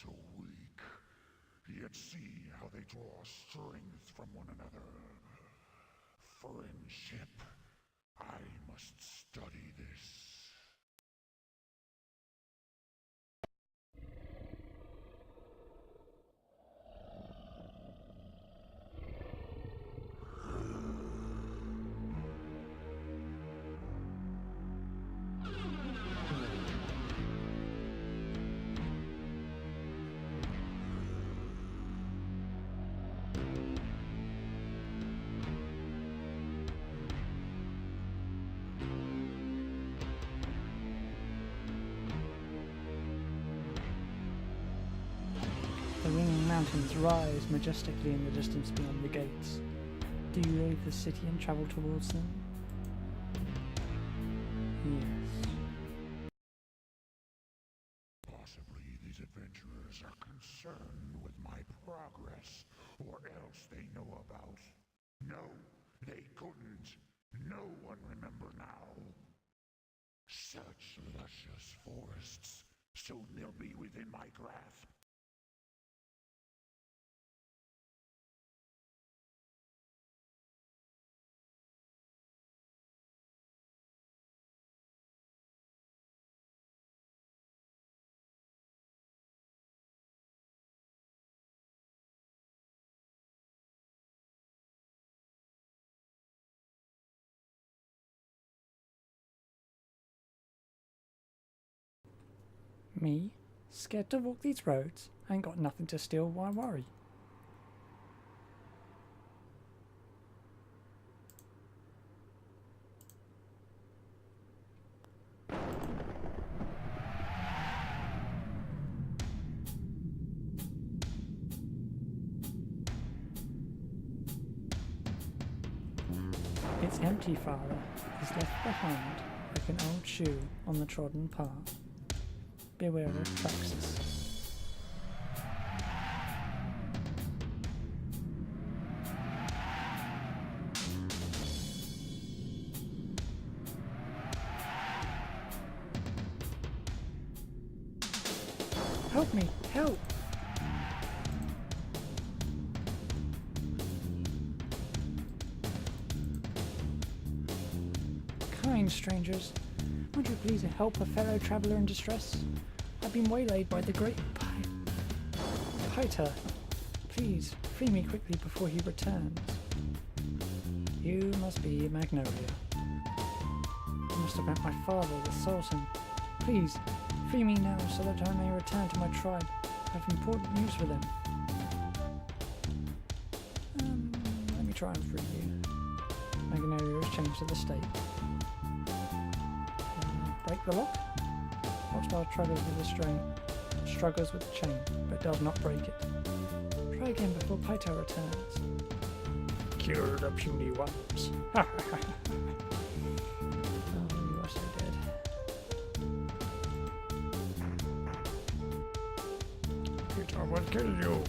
so weak. Yet see how they draw strength from one another. Friendship. I must study this. The ringing mountains rise majestically in the distance beyond the gates. Do you leave the city and travel towards them? Yes. Possibly these adventurers are concerned with my progress, or else they know about. No, they couldn't. No one remember now. Such luscious forests. Soon they'll be within my grasp. Me? Scared to walk these roads? I ain't got nothing to steal, why worry? It's empty, father. It's left behind, like an old shoe on the trodden path. Beware of Praxis. Help me! Help! Kind strangers, would you please help a fellow traveller in distress? I've been waylaid by the great Piter. Please, free me quickly before he returns. You must be Magnolia. You must have met my father, the Sultan. Please, free me now so that I may return to my tribe. I have important news for them. Let me try and free you. Magnolia is chained to the stake. Break the lock? Hostile struggles with the chain, but does not break it. Try again before Pito returns. Kill the puny ones. Oh, you are so dead. Peter will kill you.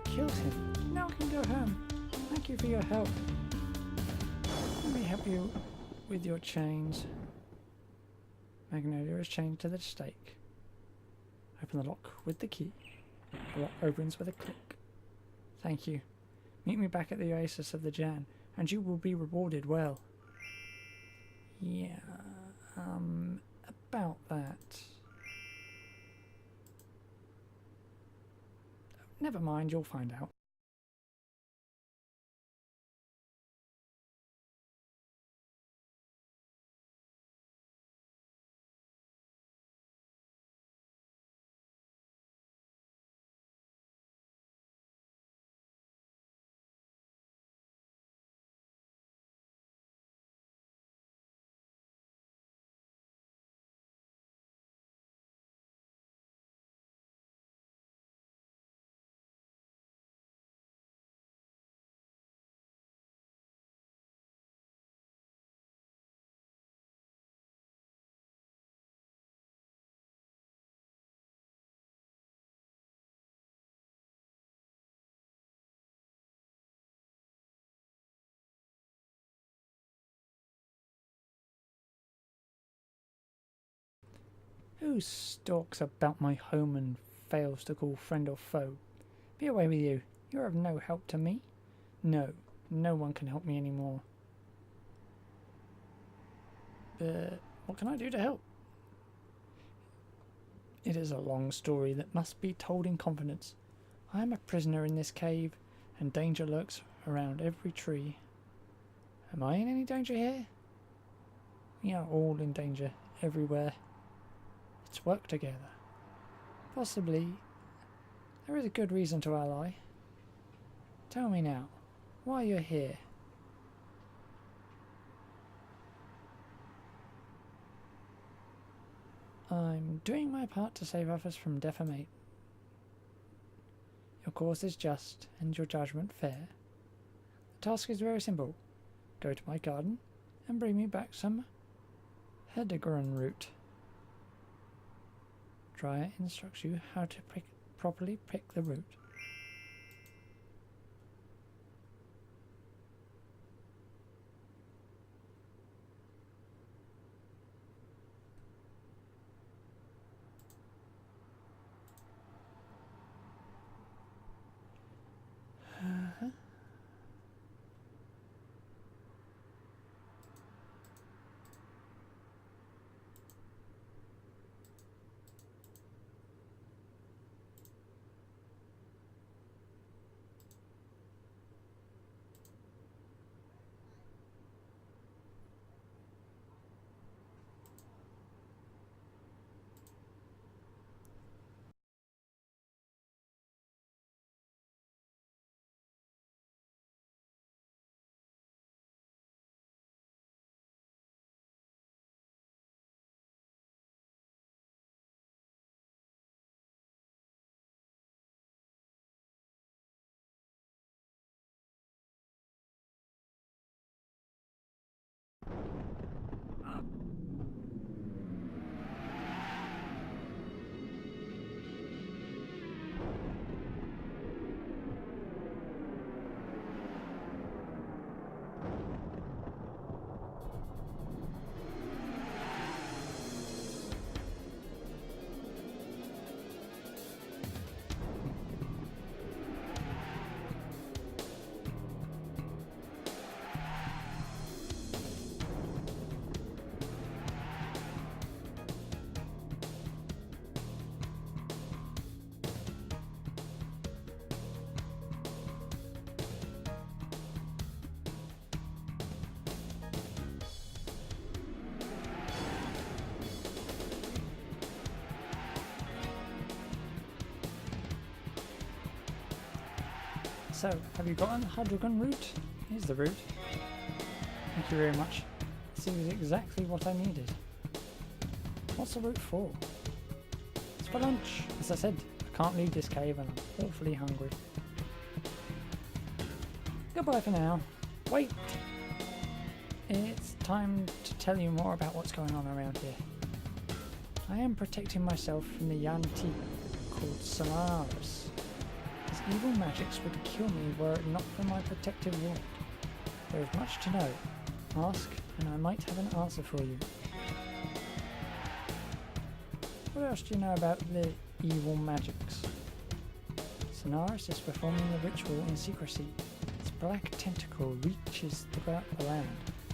Killed him. Now I can go home. Thank you for your help. Let me help you with your chains. Magnolia is chained to the stake. Open the lock with the key. The lock opens with a click. Thank you. Meet me back at the Oasis of the Jan, and you will be rewarded well. Yeah, about that. Never mind, you'll find out. Who stalks about my home and fails to call friend or foe? Be away with you. You're of no help to me. No, no one can help me anymore. But what can I do to help? It is a long story that must be told in confidence. I am a prisoner in this cave, and danger lurks around every tree. Am I in any danger here? We are all in danger, everywhere. Let's work together. Possibly, there is a good reason to ally. Tell me now, why you're here. I'm doing my part to save others from defamation. Your cause is just, and your judgment fair. The task is very simple. Go to my garden, and bring me back some Hedegren root. Dryer instructs you how to properly pick the root. So, have you gotten Hedegren root? Here's the root. Thank you very much. This is exactly what I needed. What's the root for? It's for lunch. As I said, I can't leave this cave and I'm awfully hungry. Goodbye for now. Wait! It's time to tell you more about what's going on around here. I am protecting myself from the Yanti called Solaris. His evil magics would kill me were it not for my protective ward. There is much to know. Ask, and I might have an answer for you. What else do you know about the evil magics? Solaris is performing the ritual in secrecy. Its black tentacle reaches throughout the land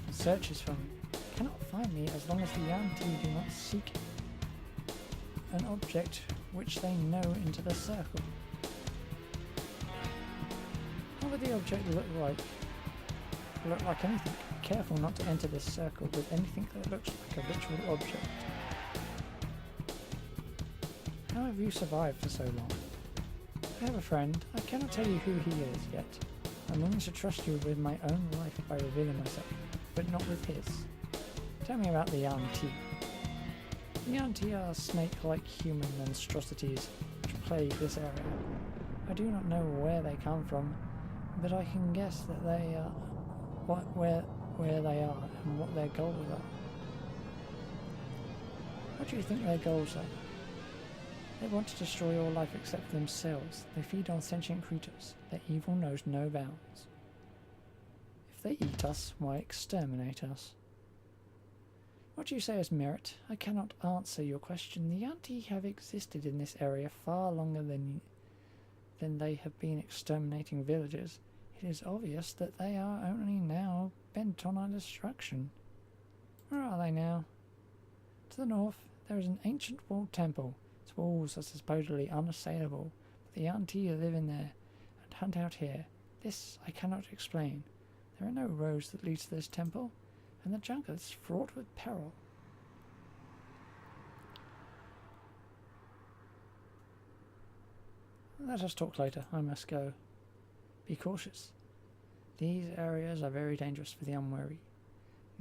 and searches for me. It cannot find me as long as the Yanti do not seek an object which they know into the circle. What would the object look like? Look like anything. Be careful not to enter this circle with anything that looks like a ritual object. How have you survived for so long? I have a friend. I cannot tell you who he is yet. I'm willing to trust you with my own life by revealing myself, but not with his. Tell me about the Yanti. The Yanti are snake-like human monstrosities which plague this area. I do not know where they come from, but I can guess that they are where they are and what their goals are. What do you think their goals are? They want to destroy all life except themselves. They feed on sentient creatures. Their evil knows no bounds. If they eat us, why exterminate us? What you say is merit. I cannot answer your question. The Yanti have existed in this area far longer than they have been exterminating villages. It is obvious that they are only now bent on our destruction. Where are they now? To the north, there is an ancient walled temple. Its walls are supposedly unassailable, but the Yanti live in there and hunt out here. This I cannot explain. There are no roads that lead to this temple, and the jungle is fraught with peril. Let us talk later. I must go. Be cautious. These areas are very dangerous for the unwary.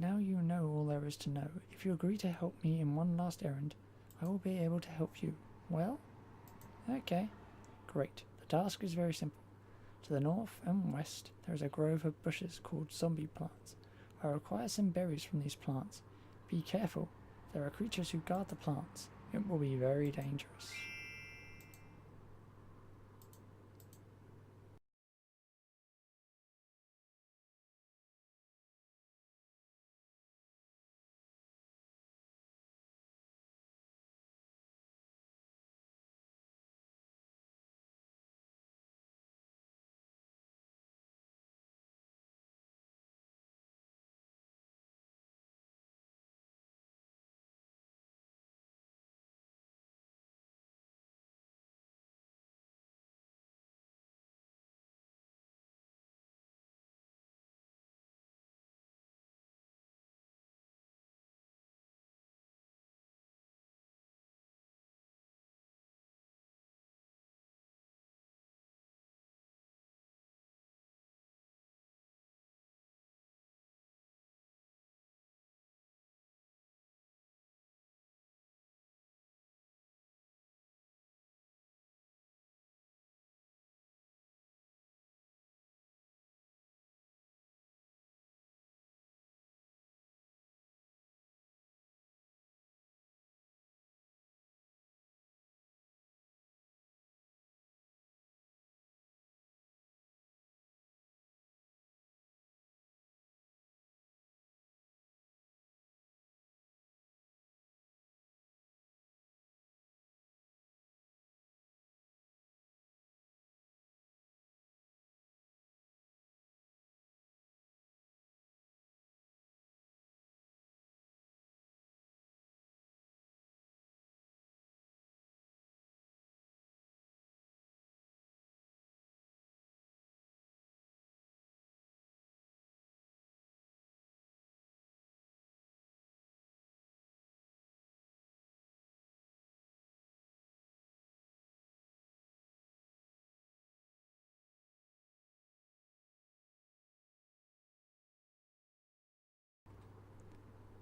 Now you know all there is to know. If you agree to help me in one last errand, I will be able to help you. Well? Okay. Great. The task is very simple. To the north and west, there is a grove of bushes called zombie plants. I require some berries from these plants. Be careful. There are creatures who guard the plants. It will be very dangerous.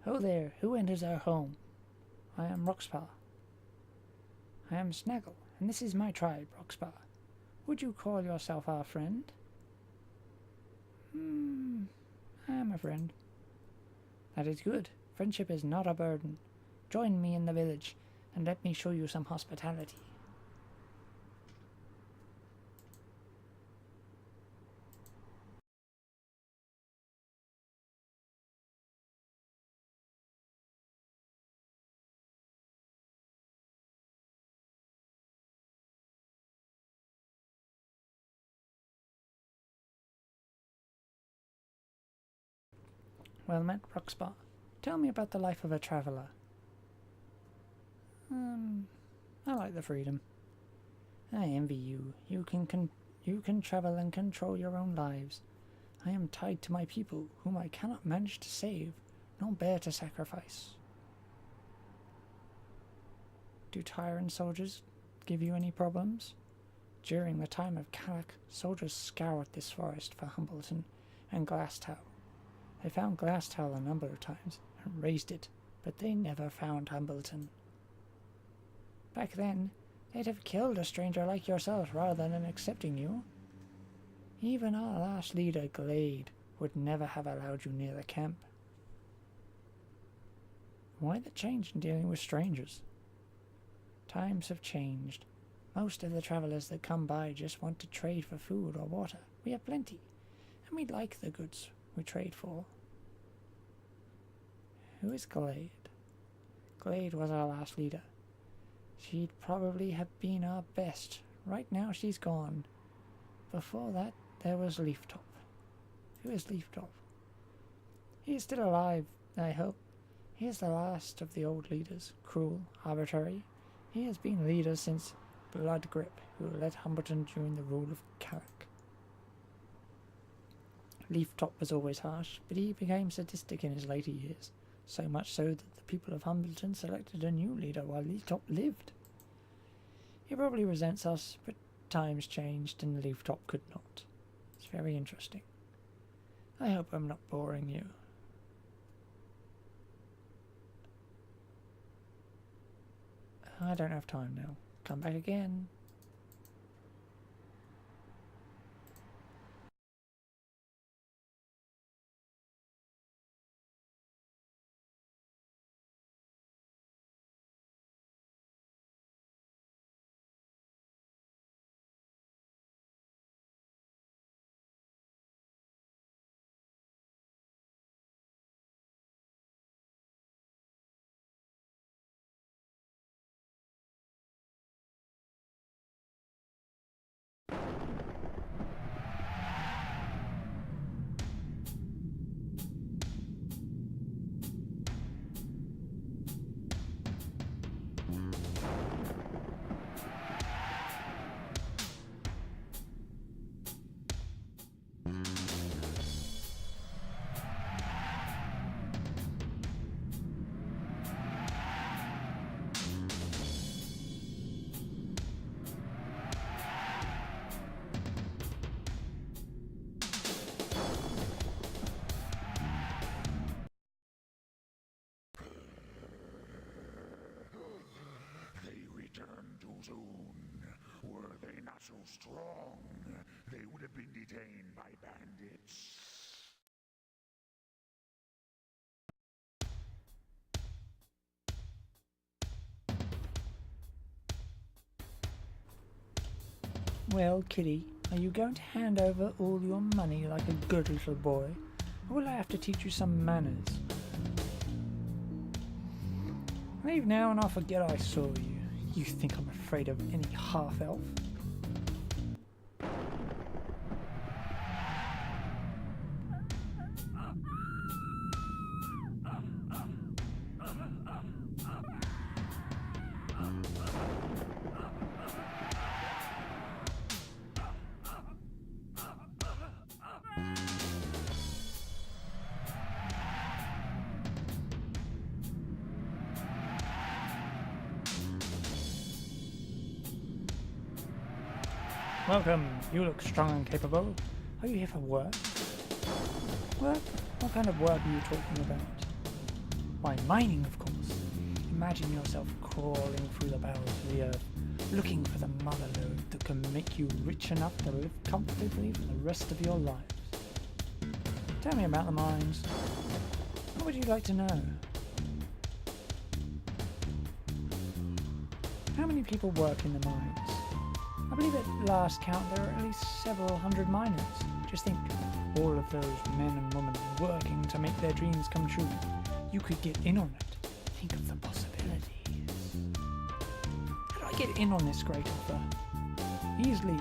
Ho there, who enters our home? I am Roxpa. I am Snaggle, and this is my tribe, Roxpa. Would you call yourself our friend? I am a friend. That is good. Friendship is not a burden. Join me in the village, and let me show you some hospitality. Well met, Roxpa. Tell me about the life of a traveller. I like the freedom. I envy you. You can travel and control your own lives. I am tied to my people, whom I cannot manage to save, nor bear to sacrifice. Do tyrant soldiers give you any problems? During the time of Calic, soldiers scoured this forest for Humbleton and Glasstow. They found Glasstow a number of times and razed it, but they never found Humbleton. Back then, they'd have killed a stranger like yourself rather than accepting you. Even our last leader, Glade, would never have allowed you near the camp. Why the change in dealing with strangers? Times have changed. Most of the travellers that come by just want to trade for food or water. We have plenty, and we like the goods we trade for. Who is Glade? Glade was our last leader. She'd probably have been our best. Right now she's gone. Before that, there was Leaftop. Who is Leaftop? He is still alive, I hope. He is the last of the old leaders, cruel, arbitrary. He has been leader since Bloodgrip, who led Humbleton during the rule of Carrick. Leaftop was always harsh, but he became sadistic in his later years, so much so that the people of Humbleton selected a new leader while Leaftop lived. He probably resents us, but times changed and Leaftop could not. It's very interesting. I hope I'm not boring you. I don't have time now. Come back again. Were they not so strong, they would have been detained by bandits. Well, Kitty, are you going to hand over all your money like a good little boy, or will I have to teach you some manners? Leave now and I'll forget I saw you. You think I'm afraid of any half-elf? Welcome. You look strong and capable. Are you here for work? Work? What kind of work are you talking about? Why, mining, of course. Imagine yourself crawling through the bowels of the earth, looking for the mother lode that can make you rich enough to live comfortably for the rest of your lives. Tell me about the mines. What would you like to know? How many people work in the mines? I believe at last count there are at least several hundred miners. Just think, all of those men and women working to make their dreams come true. You could get in on it. Think of the possibilities. How do I get in on this great offer? Easily.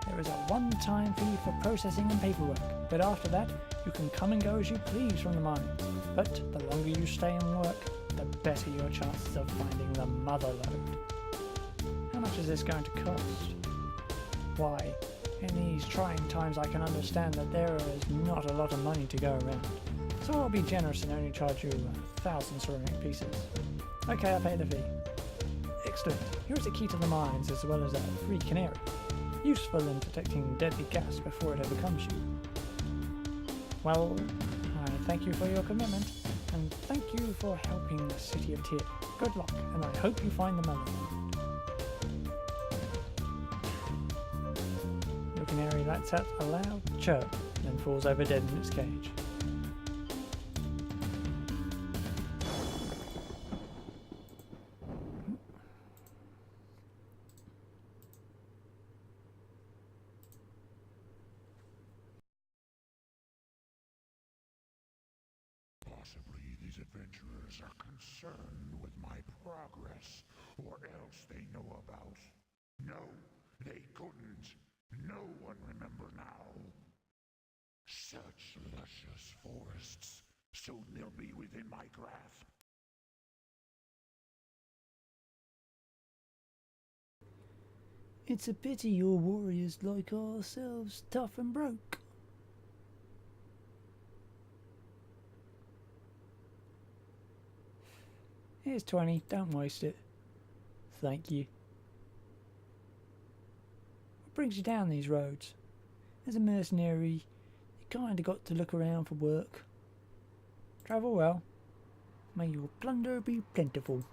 There is a one-time fee for processing and paperwork, but after that, you can come and go as you please from the mines. But the longer you stay and work, the better your chances of finding the mother lode. How much is this going to cost? Why, in these trying times I can understand that there is not a lot of money to go around. So I'll be generous and only charge you 1,000 ceramic pieces. Okay, I'll pay the fee. Excellent. Here's a key to the mines as well as a free canary. Useful in detecting deadly gas before it overcomes you. Well, I thank you for your commitment, and thank you for helping the city of Tyr. Good luck, and I hope you find the mother. Your canary lets out a loud chirp, then falls over dead in its cage. Possibly these adventurers are concerned with my progress, or else they know about. No, they couldn't. No one remember now. Such luscious forests, soon they'll be within my grasp. It's a pity you're warriors like ourselves, tough and broke. Here's 20, don't waste it. Thank you. What brings you down these roads? As a mercenary, you kinda got to look around for work. Travel well. May your plunder be plentiful.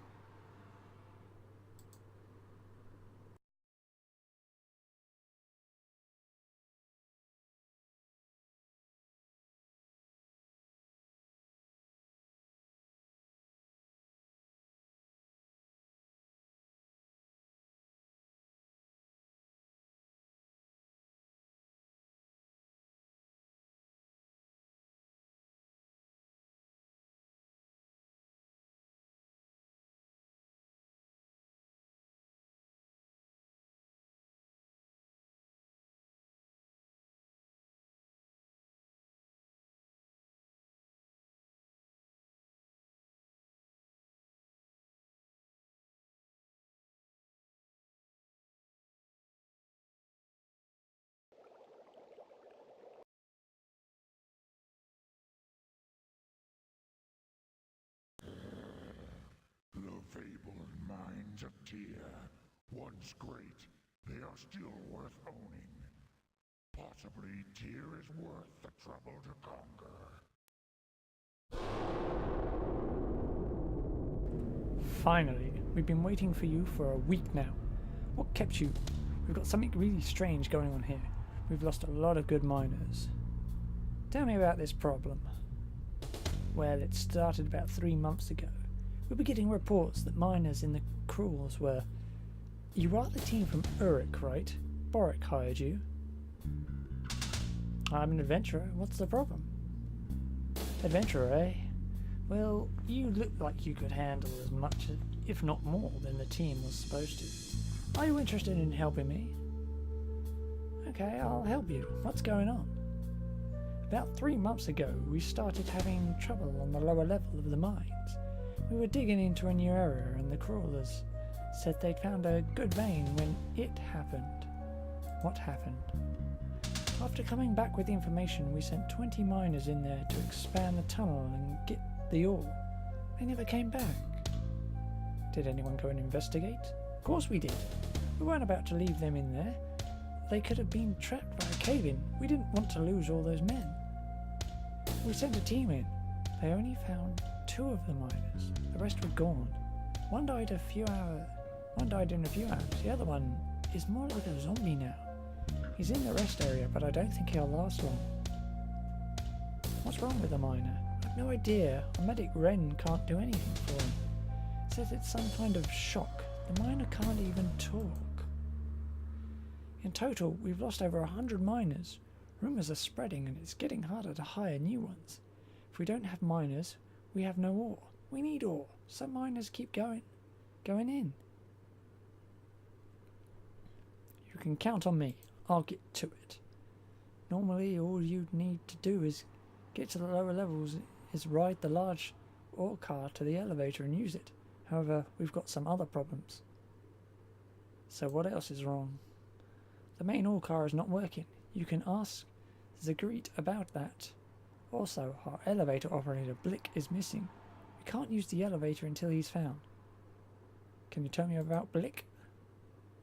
The fabled mines of Tyr, once great, they are still worth owning. Possibly Tyr is worth the trouble to conquer. Finally, we've been waiting for you for a week now. What kept you? We've got something really strange going on here. We've lost a lot of good miners. Tell me about this problem. Well, it started about 3 months ago. We were getting reports that miners in the crawls were... You are the team from Uruk, right? Boric hired you. I'm an adventurer. What's the problem? Adventurer, eh? Well, you look like you could handle as much, if not more, than the team was supposed to. Are you interested in helping me? Okay, I'll help you. What's going on? About 3 months ago, we started having trouble on the lower level of the mines. We were digging into a new area and the crawlers said they'd found a good vein when it happened. What happened? After coming back with information, we sent 20 miners in there to expand the tunnel and get the ore. They never came back. Did anyone go and investigate? Of course we did. We weren't about to leave them in there. They could have been trapped by a cave-in. We didn't want to lose all those men. We sent a team in. They only found 2 of the miners. The rest were gone. One died in a few hours. The other one is more like a zombie now. He's in the rest area, but I don't think he'll last long. What's wrong with the miner? I've no idea. Our medic Ren can't do anything for him. Says it's some kind of shock. The miner can't even talk. In total, we've lost over 100 miners. Rumours are spreading and it's getting harder to hire new ones. If we don't have miners, we have no ore. We need ore. Some miners keep going in. You can count on me. I'll get to it. Normally, all you'd need to do is get to the lower levels, is ride the large ore car to the elevator and use it. However, we've got some other problems. So what else is wrong? The main ore car is not working. You can ask Zagreet about that. Also, our elevator operator Blick is missing. We can't use the elevator until he's found. Can you tell me about Blick?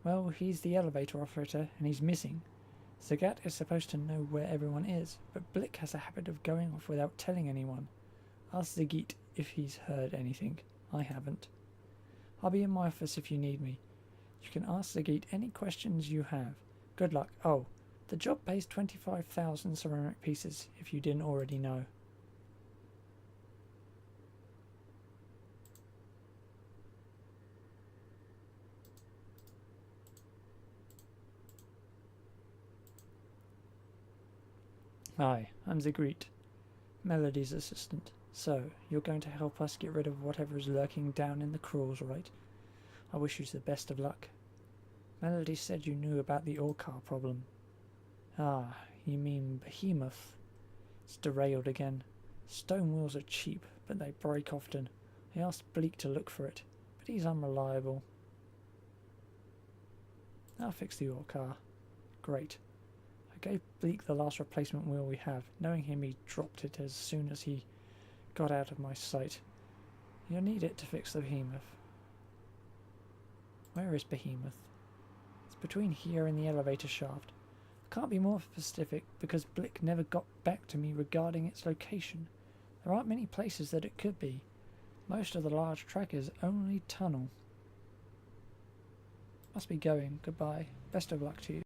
Well, he's the elevator operator and he's missing. Zagat is supposed to know where everyone is, but Blick has a habit of going off without telling anyone. Ask Zagat if he's heard anything. I haven't. I'll be in my office if you need me. You can ask Zagat any questions you have. Good luck. Oh, the job pays 25,000 ceramic pieces, if you didn't already know. Hi, I'm Zagreet, Melody's assistant. So, you're going to help us get rid of whatever is lurking down in the crawls, right? I wish you the best of luck. Melody said you knew about the ore car problem. Ah, you mean Behemoth. It's derailed again. Stone wheels are cheap, but they break often. I asked Bleak to look for it, but he's unreliable. I'll fix the ore car. Great. I gave Bleak the last replacement wheel we have. Knowing him, he dropped it as soon as he got out of my sight. You'll need it to fix the Behemoth. Where is Behemoth? It's between here and the elevator shaft. I can't be more specific because Blick never got back to me regarding its location. There aren't many places that it could be. Most of the large trackers only tunnel. Must be going. Goodbye. Best of luck to you.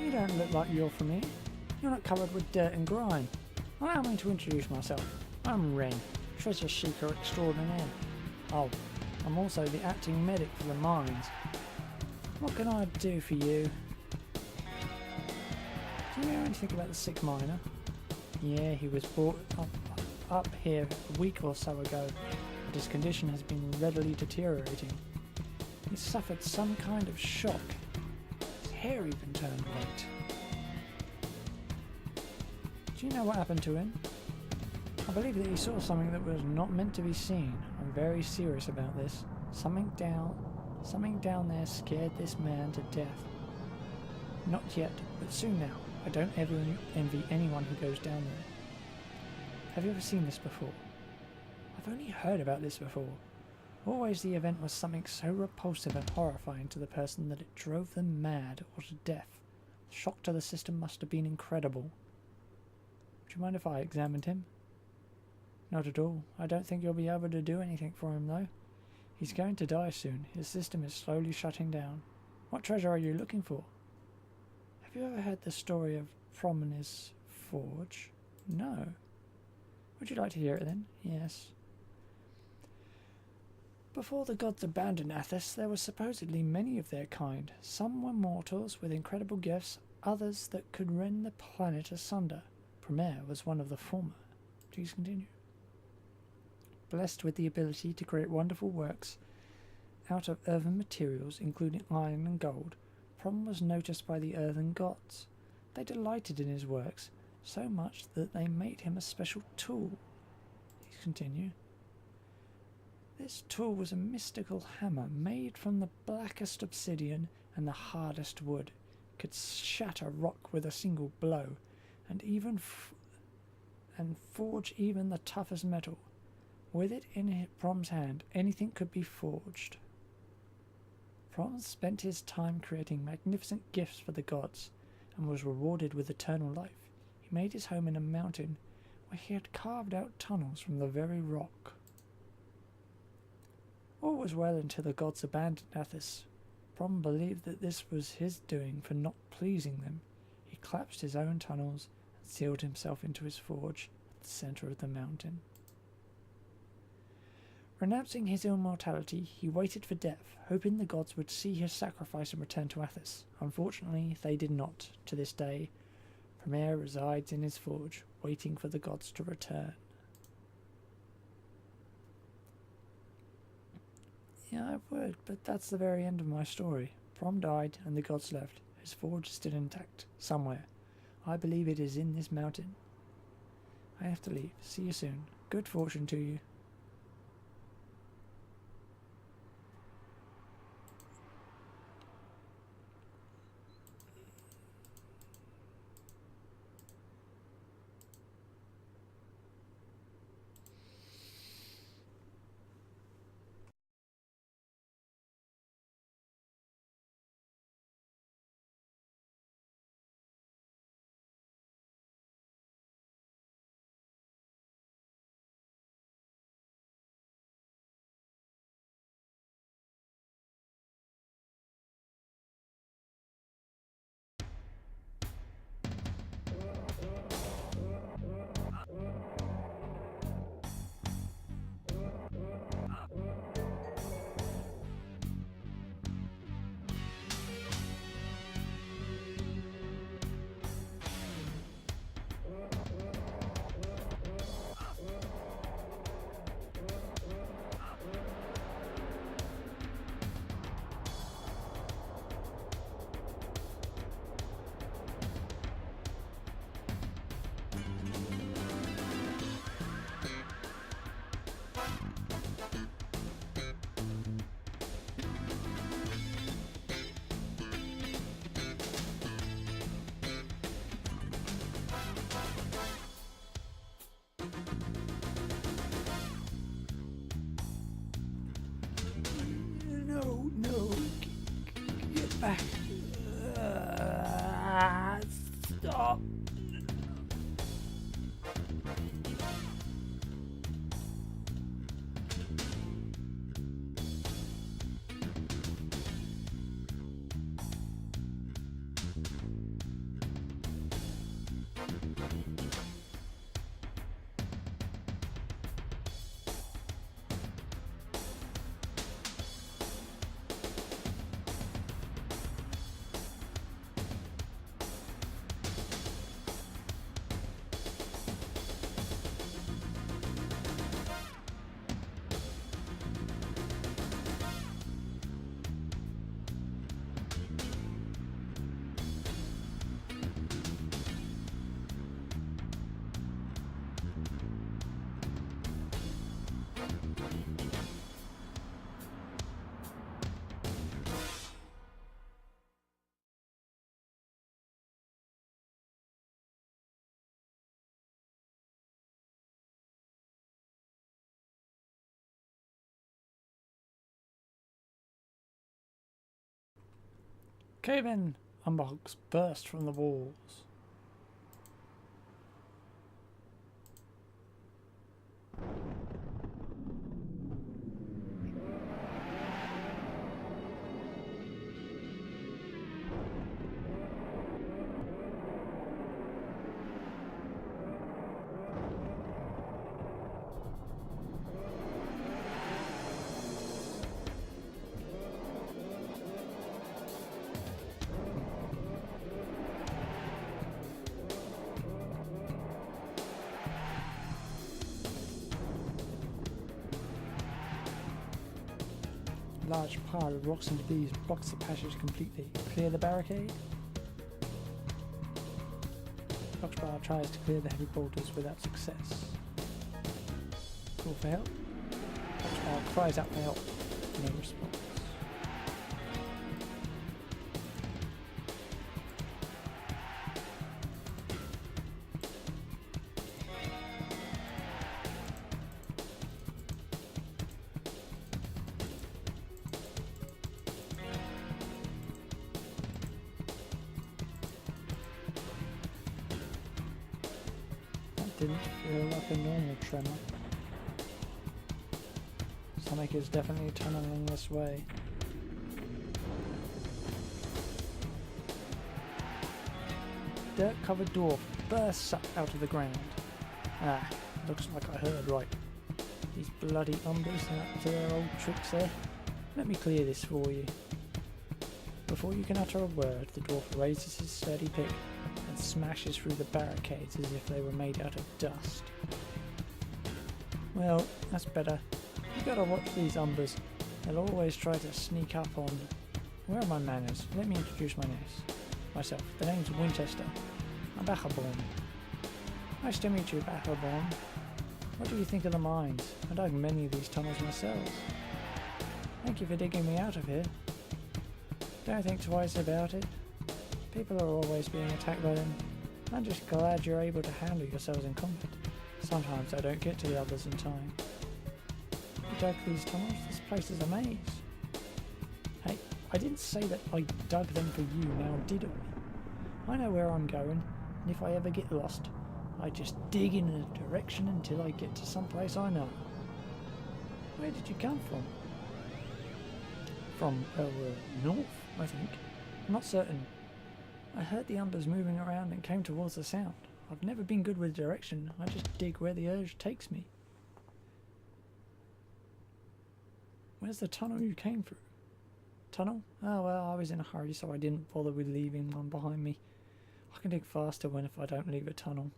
You don't look like you're from here. You're not covered with dirt and grime. Allow me to introduce myself. I'm Ren, treasure seeker extraordinaire. Oh, I'm also the acting medic for the mines. What can I do for you? Do you know anything about the sick miner? Yeah, he was brought up here a week or so ago, but his condition has been readily deteriorating. He suffered some kind of shock. His hair even turned white. Do you know what happened to him? I believe that he saw something that was not meant to be seen. I'm very serious about this. Something down there scared this man to death. Not yet, but soon now. I don't ever envy anyone who goes down there. Have you ever seen this before? I've only heard about this before. Always the event was something so repulsive and horrifying to the person that it drove them mad or to death. The shock to the system must have been incredible. Would you mind if I examined him? Not at all. I don't think you'll be able to do anything for him, though. He's going to die soon. His system is slowly shutting down. What treasure are you looking for? Have you ever heard the story of Promene's Forge? No. Would you like to hear it then? Yes. Before the gods abandoned Athos, there were supposedly many of their kind. Some were mortals with incredible gifts, others that could rend the planet asunder. Promare was one of the former. Please continue. Blessed with the ability to create wonderful works out of earthen materials, including iron and gold, Prom was noticed by the earthen gods. They delighted in his works, so much that they made him a special tool. Please continue. This tool was a mystical hammer made from the blackest obsidian and the hardest wood. It could shatter rock with a single blow, and forge even the toughest metal. With it in Prom's hand, anything could be forged. Prom spent his time creating magnificent gifts for the gods, and was rewarded with eternal life. He made his home in a mountain where he had carved out tunnels from the very rock. All was well until the gods abandoned Athos. Prom believed that this was his doing for not pleasing them. He collapsed his own tunnels and sealed himself into his forge at the centre of the mountain. Renouncing his immortality, he waited for death, hoping the gods would see his sacrifice and return to Athos. Unfortunately, they did not. To this day, Promare resides in his forge, waiting for the gods to return. Yeah, I would, but that's the very end of my story. Prom died and the gods left. His forge is still intact, somewhere. I believe it is in this mountain. I have to leave. See you soon. Good fortune to you. No, get back. Stop. Cave-in unbox burst from the walls. A large pile of rocks and debris blocks the passage completely. Clear the barricade. Foxbar tries to clear the heavy boulders without success. Call for help. Foxbar cries out for help. No response. Didn't feel like a normal tremor. Stomach is definitely tunneling this way. Dirt-covered dwarf bursts up out of the ground. Ah, looks like I heard right. These bloody umbers are up to their old tricks there. Let me clear this for you. Before you can utter a word, the dwarf raises his sturdy pick and smashes through the barricades as if they were made out of dust. Well, that's better. You gotta watch these umbers. They'll always try to sneak up on... Where are my manners? Let me introduce myself. The name's Winchester. I'm Bacherborn. Nice to meet you, Bacherborn. What do you think of the mines? I dug many of these tunnels myself. Thank you for digging me out of here. Don't think twice about it. People are always being attacked by them. I'm just glad you're able to handle yourselves in combat. Sometimes I don't get to the others in time. You dug these tunnels? This place is a maze. Hey, I didn't say that I dug them for you, now did I? I know where I'm going, and if I ever get lost, I just dig in a direction until I get to some place I know. Where did you come from? From, north, I think. I'm not certain. I heard the umbers moving around and came towards the sound. I've never been good with direction. I just dig where the urge takes me. Where's the tunnel you came through? Tunnel? Oh well, I was in a hurry, so I didn't bother with leaving one behind me. I can dig faster if I don't leave a tunnel.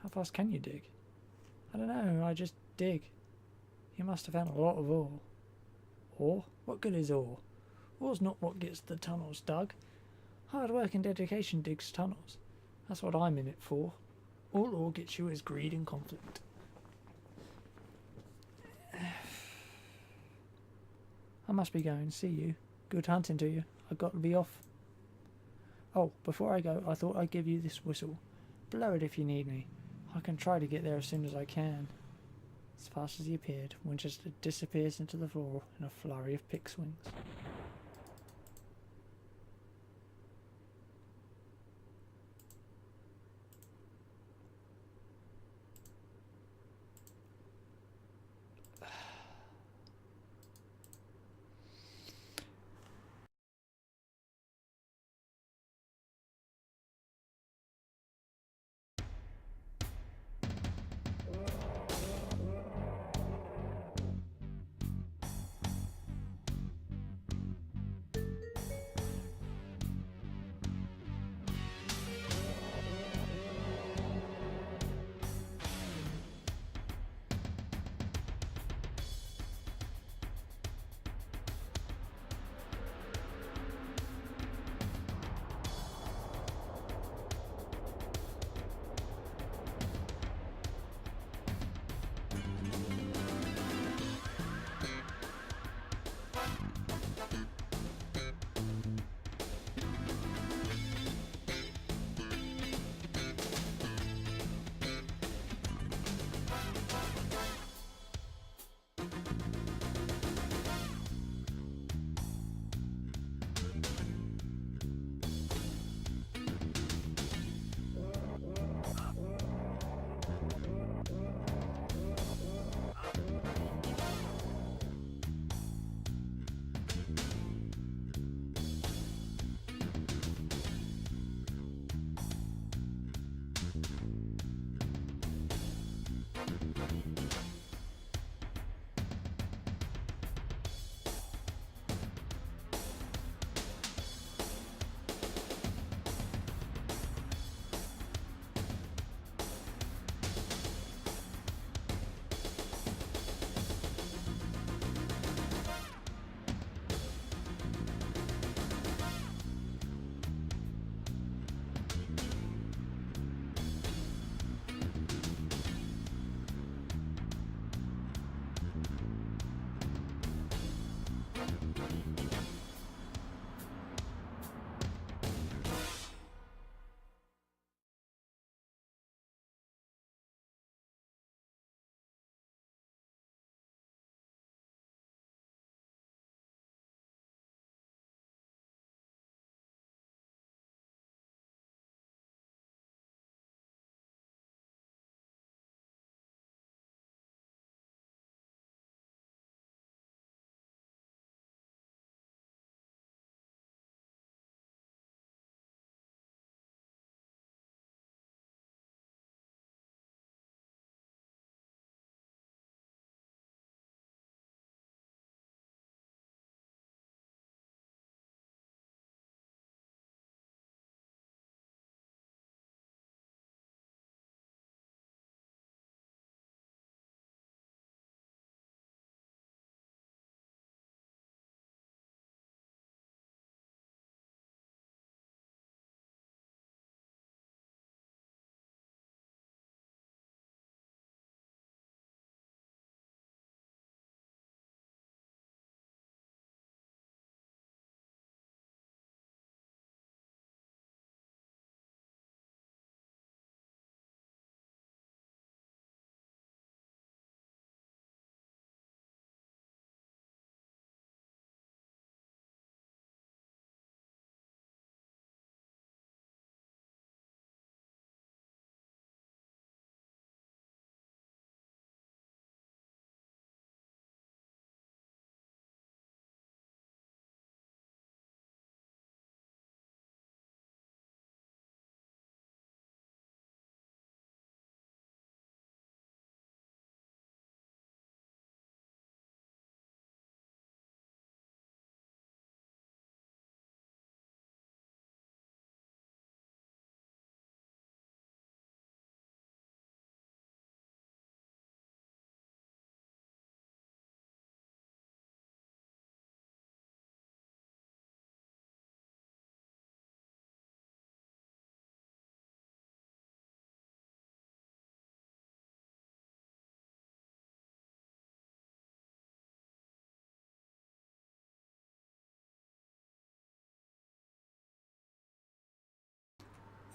How fast can you dig? I don't know, I just dig. You must have found a lot of ore. Ore? What good is ore? Ore's not what gets the tunnels dug. Hard work and dedication digs tunnels. That's what I'm in it for. All ore gets you is greed and conflict. I must be going. See you. Good hunting to you. I've got to be off. Oh, before I go, I thought I'd give you this whistle. Blow it if you need me. I can try to get there as soon as I can. As fast as he appeared, Winchester disappears into the floor in a flurry of pick swings.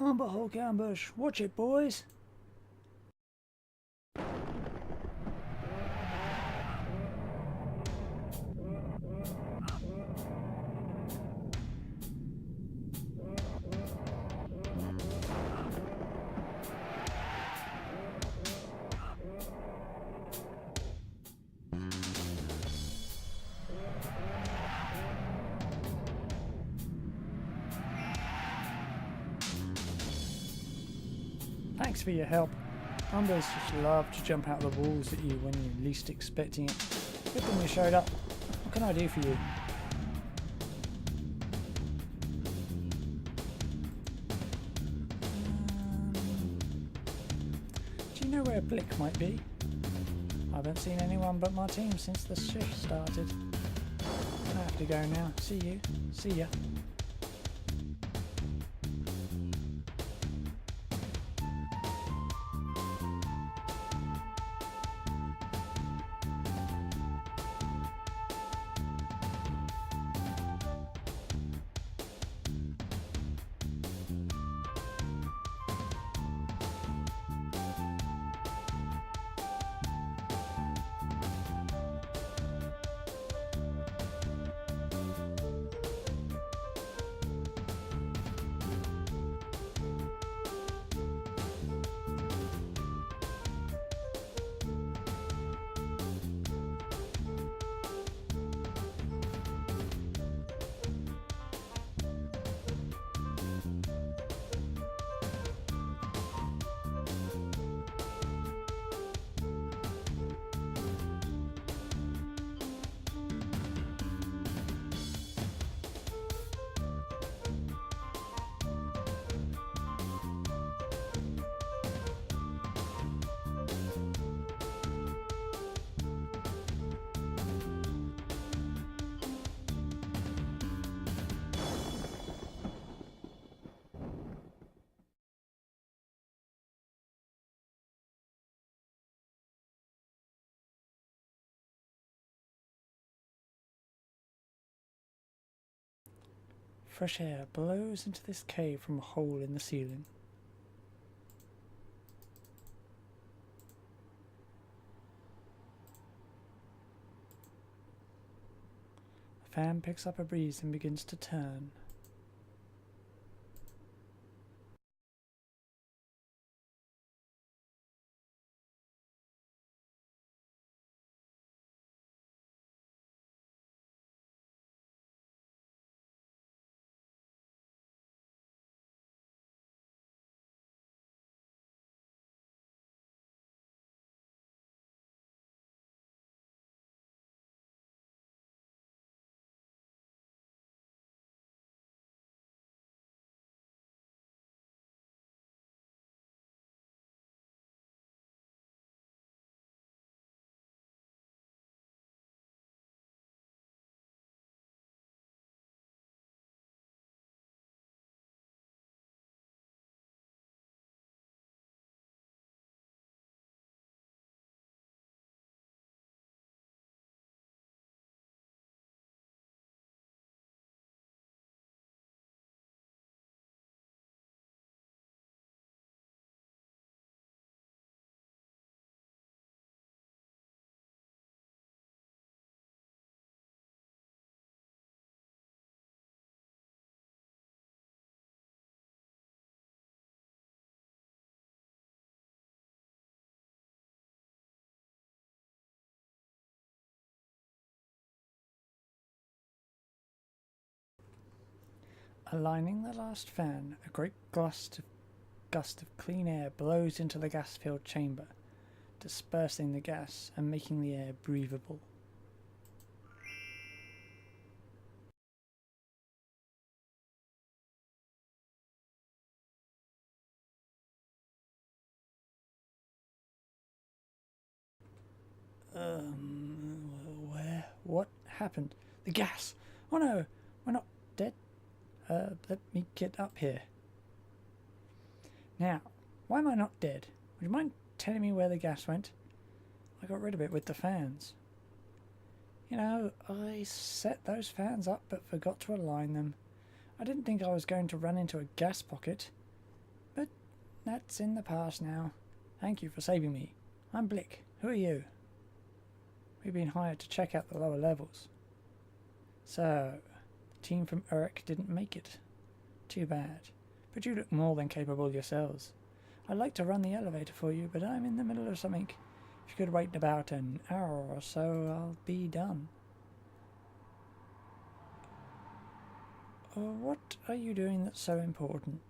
Amber Hulk ambush. Watch it, boys. Thanks for your help. Umbers just love to jump out of the walls at you when you're least expecting it. Good thing you showed up. What can I do for you? Do you know where Blick might be? I haven't seen anyone but my team since the shift started. I have to go now. See you. See ya. Fresh air blows into this cave from a hole in the ceiling. The fan picks up a breeze and begins to turn. Aligning the last fan, a great gust of clean air blows into the gas-filled chamber, dispersing the gas and making the air breathable. What happened? The gas! Oh no, we're not dead. Let me get up here. Now, why am I not dead? Would you mind telling me where the gas went? I got rid of it with the fans. You know, I set those fans up but forgot to align them. I didn't think I was going to run into a gas pocket. that's in the past now. Thank you for saving me. I'm Blick. Who are you? We've been hired to check out the lower levels. So, the team from Uruk didn't make it. Too bad. But you look more than capable yourselves. I'd like to run the elevator for you, but I'm in the middle of something. If you could wait about an hour or so, I'll be done. What are you doing that's so important?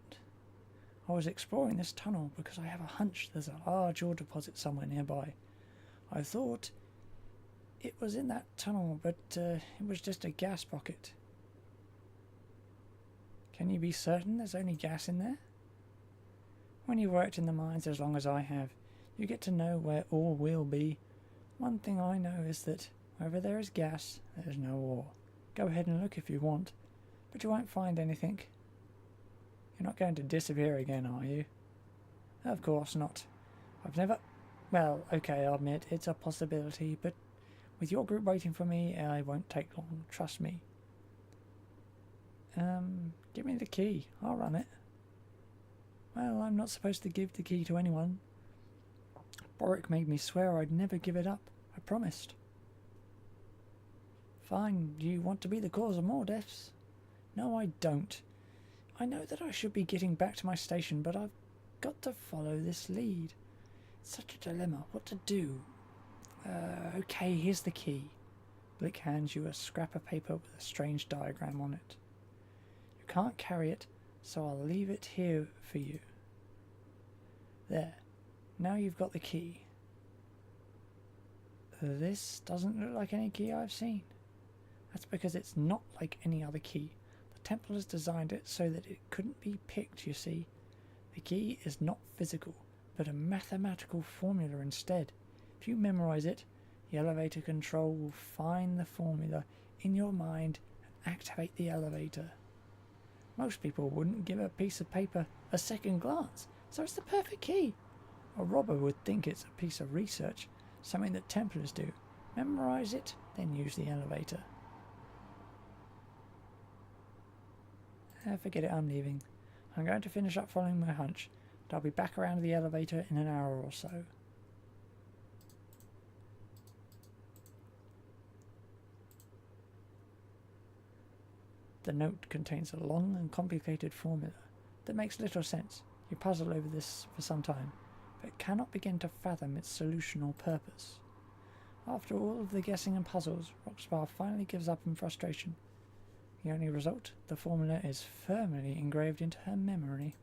I was exploring this tunnel because I have a hunch there's a large ore deposit somewhere nearby. I thought it was in that tunnel, but it was just a gas pocket. Can you be certain there's only gas in there? When you've worked in the mines as long as I have, you get to know where ore will be. One thing I know is that wherever there is gas, there is no ore. Go ahead and look if you want, but you won't find anything. You're not going to disappear again, are you? Of course not. I've never... Well, okay, I'll admit it's a possibility, but with your group waiting for me, I won't take long. Trust me. Give me the key. I'll run it. Well, I'm not supposed to give the key to anyone. Boric made me swear I'd never give it up. I promised. Fine. Do you want to be the cause of more deaths? No, I don't. I know that I should be getting back to my station, but I've got to follow this lead. It's such a dilemma. What to do? Okay, here's the key. Blick hands you a scrap of paper with a strange diagram on it. You can't carry it, so I'll leave it here for you. There. Now you've got the key. This doesn't look like any key I've seen. That's because it's not like any other key. The Templars designed it so that it couldn't be picked, you see. The key is not physical, but a mathematical formula instead. If you memorize it, the elevator control will find the formula in your mind and activate the elevator. Most people wouldn't give a piece of paper a second glance, so it's the perfect key. A robber would think it's a piece of research, something that Templars do. Memorize it, then use the elevator. Forget it, I'm leaving. I'm going to finish up following my hunch, but I'll be back around the elevator in an hour or so. The note contains a long and complicated formula that makes little sense. You puzzle over this for some time, but cannot begin to fathom its solution or purpose. After all of the guessing and puzzles, Roxbar finally gives up in frustration. The only result, the formula is firmly engraved into her memory.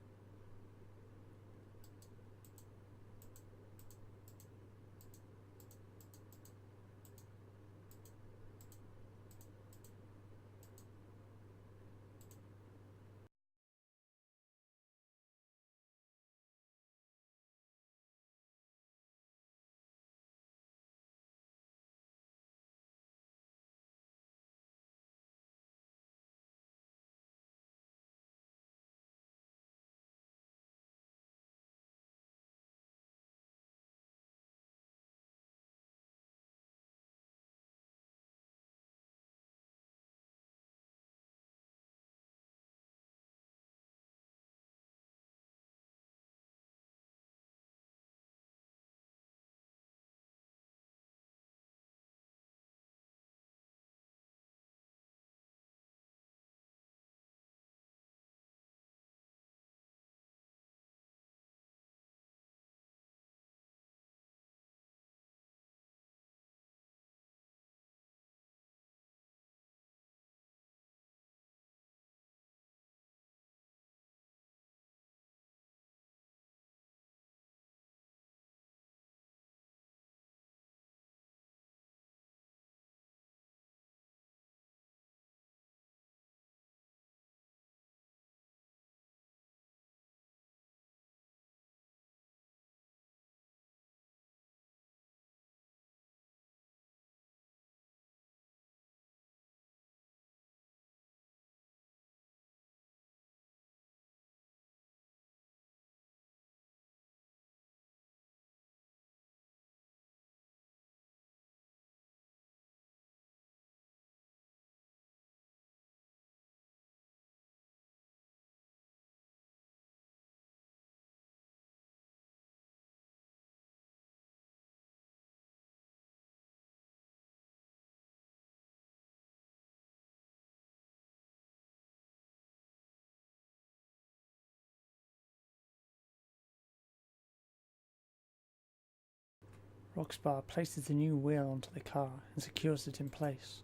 Roxbar places the new wheel onto the car and secures it in place.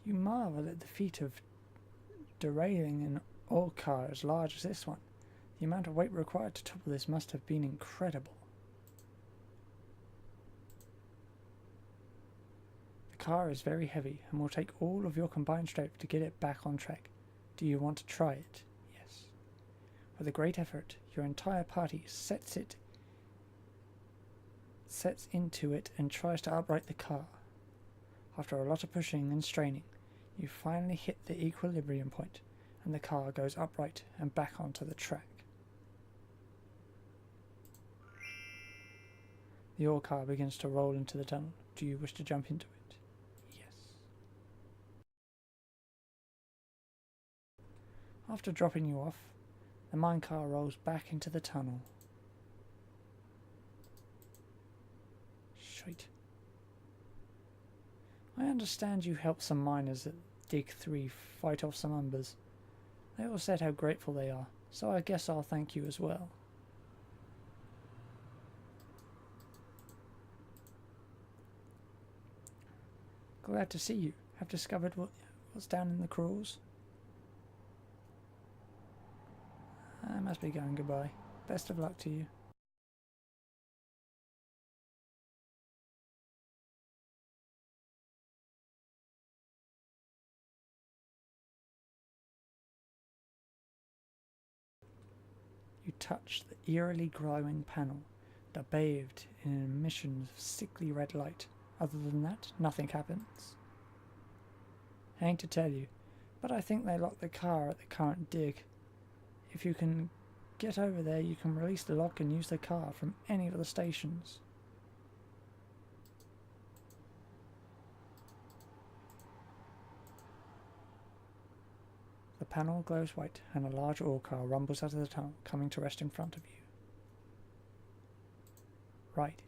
You marvel at the feat of derailing an old car as large as this one. The amount of weight required to topple this must have been incredible. The car is very heavy and will take all of your combined strength to get it back on track. Do you want to try it? Yes. With a great effort, your entire party sets into it and tries to upright the car. After a lot of pushing and straining, you finally hit the equilibrium point, and the car goes upright and back onto the track. The ore car begins to roll into the tunnel. Do you wish to jump into it? Yes. After dropping you off, the minecar rolls back into the tunnel. Shite. I understand you helped some miners at Dig 3 fight off some umbers. They all said how grateful they are, so I guess I'll thank you as well. Glad to see you. Have discovered what's down in the crawls? I must be going goodbye. Best of luck to you. You touch the eerily glowing panel that are bathed in an emission of sickly red light. Other than that, nothing happens. I hate to tell you, but I think they locked the car at the current dig. If you can get over there, you can release the lock and use the car from any of the stations. The panel glows white and a large ore car rumbles out of the tunnel, coming to rest in front of you. Right.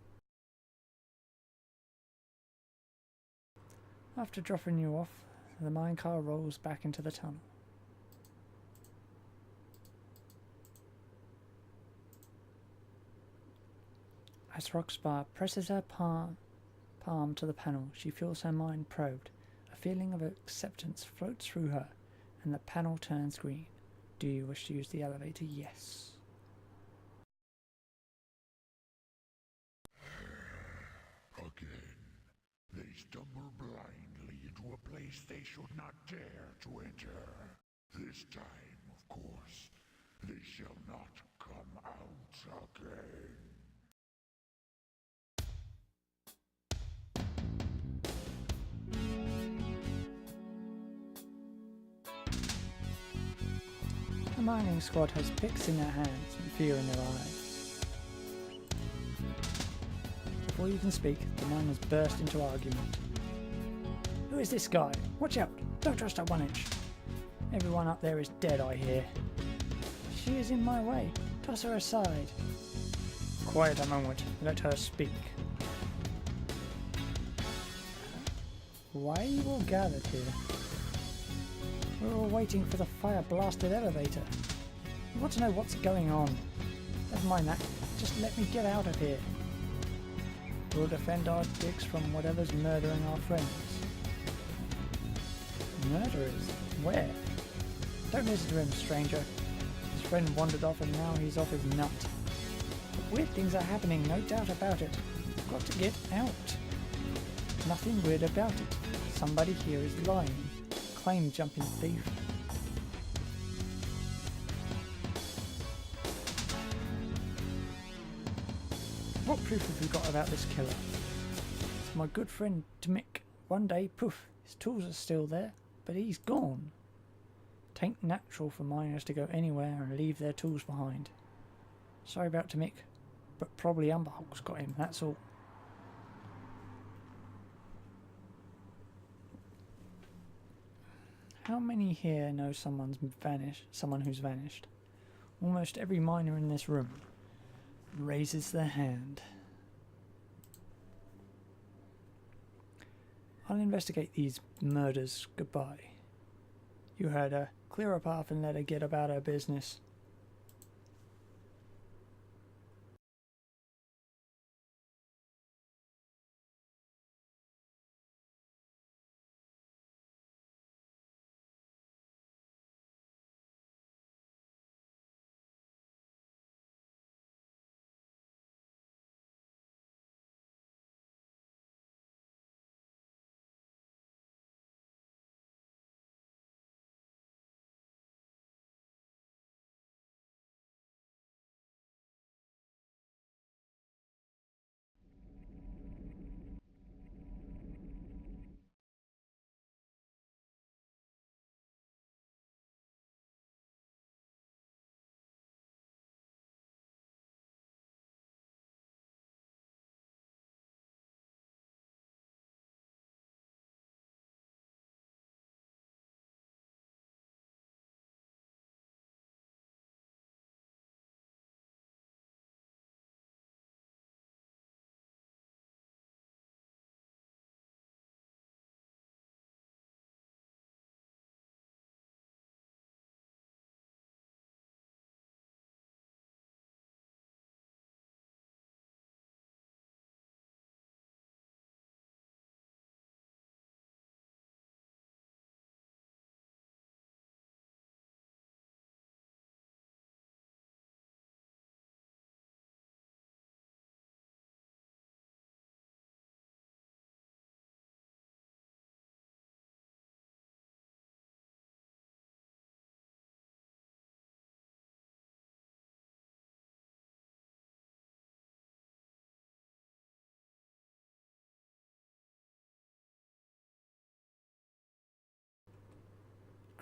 After dropping you off, the minecar rolls back into the tunnel. As Roxbar presses her palm to the panel, she feels her mind probed. A feeling of acceptance floats through her, and the panel turns green. Do you wish to use the elevator? Yes. Again, they stumble blindly into a place they should not dare to enter. This time, of course, they shall not come out again. The mining squad has picks in their hands and fear in their eyes. Before you can speak, the miners burst into argument. Who is this guy? Watch out! Don't trust that 1 inch. Everyone up there is dead, I hear. She is in my way. Toss her aside. Quiet a moment. Let her speak. Why are you all gathered here? We're all waiting for the fire-blasted elevator. We want to know what's going on. Never mind that. Just let me get out of here. We'll defend our digs from whatever's murdering our friends. Murderers? Where? Don't listen to him, stranger. His friend wandered off and now he's off his nut. But weird things are happening, no doubt about it. We've got to get out. Nothing weird about it. Somebody here is lying. Claim jumping thief. What proof have you got about this killer? It's my good friend Dmick. One day, poof, his tools are still there, but he's gone. Tain't natural for miners to go anywhere and leave their tools behind. Sorry about Dmick, but probably Umberhulk's got him, that's all. How many here know someone who's vanished? Almost every miner in this room raises their hand. I'll investigate these murders. Goodbye. You heard her. Clear her path and let her get about her business.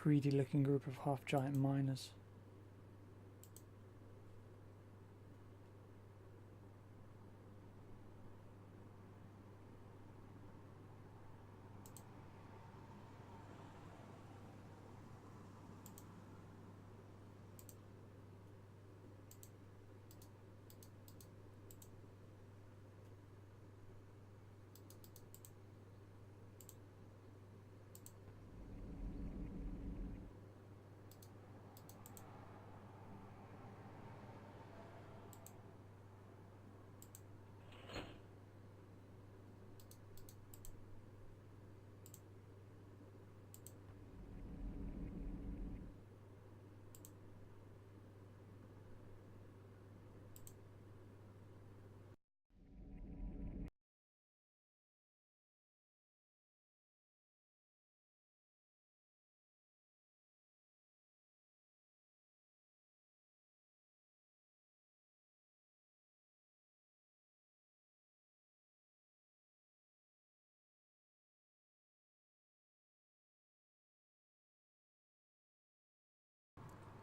Greedy looking group of half-giant miners.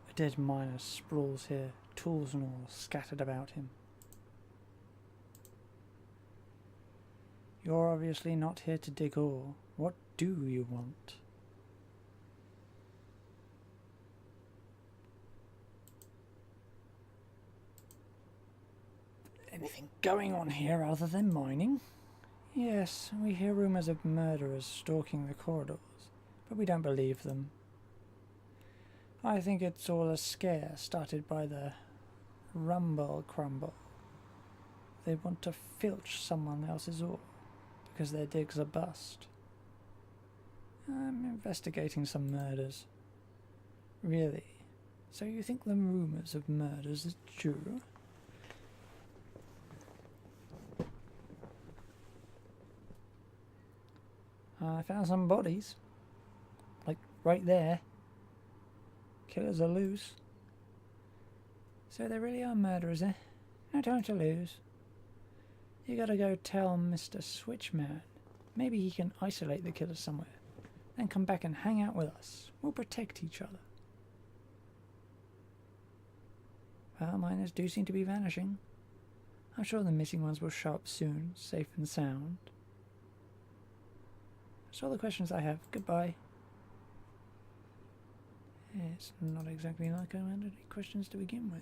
A dead miner sprawls here, tools and all scattered about him. You're obviously not here to dig ore. What do you want? Anything going on here other than mining? Yes, we hear rumours of murderers stalking the corridors, but we don't believe them. I think it's all a scare started by the Rumble Crumble. They want to filch someone else's ore because their digs are bust. I'm investigating some murders. Really? So you think the rumours of murders is true? I found some bodies. Like, right there. Killers are loose. So there really are murderers, eh? No time to lose. You gotta go tell Mr. Switchman. Maybe he can isolate the killers somewhere. Then come back and hang out with us. We'll protect each other. Well, miners do seem to be vanishing. I'm sure the missing ones will show up soon, safe and sound. That's all the questions I have. Goodbye. It's not exactly like I had any questions to begin with.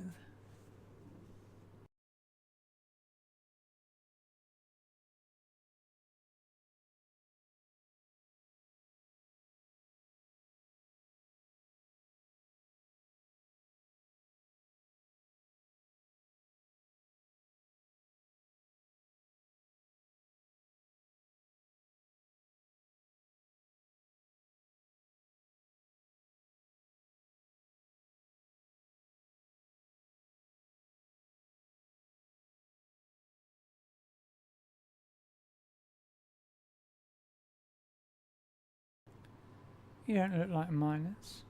You don't look like miners.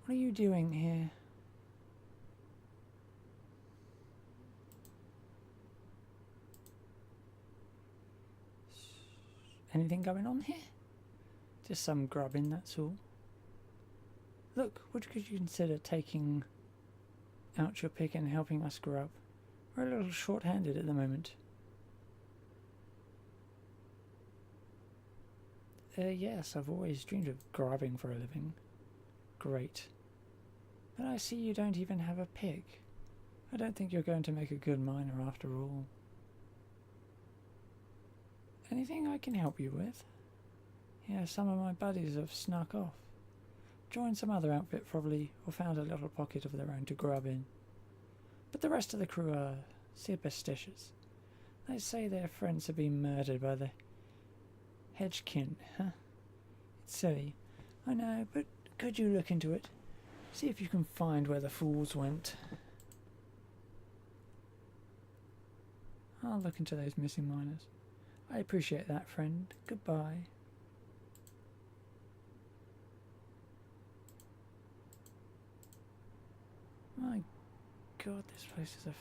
What are you doing here? Anything going on here? Just some grubbing, that's all. Look, could you consider taking out your pick and helping us grub? We're a little short-handed at the moment. Yes, I've always dreamed of grubbing for a living. Great. But I see you don't even have a pick. I don't think you're going to make a good miner after all. Anything I can help you with? Yeah, some of my buddies have snuck off. Joined some other outfit probably, or found a little pocket of their own to grub in. But the rest of the crew are superstitious. They say their friends have been murdered by the Hedgekin, huh? It's silly, I know, but could you look into it? See if you can find where the fools went. I'll look into those missing miners. I appreciate that, friend. Goodbye. My God, this place is a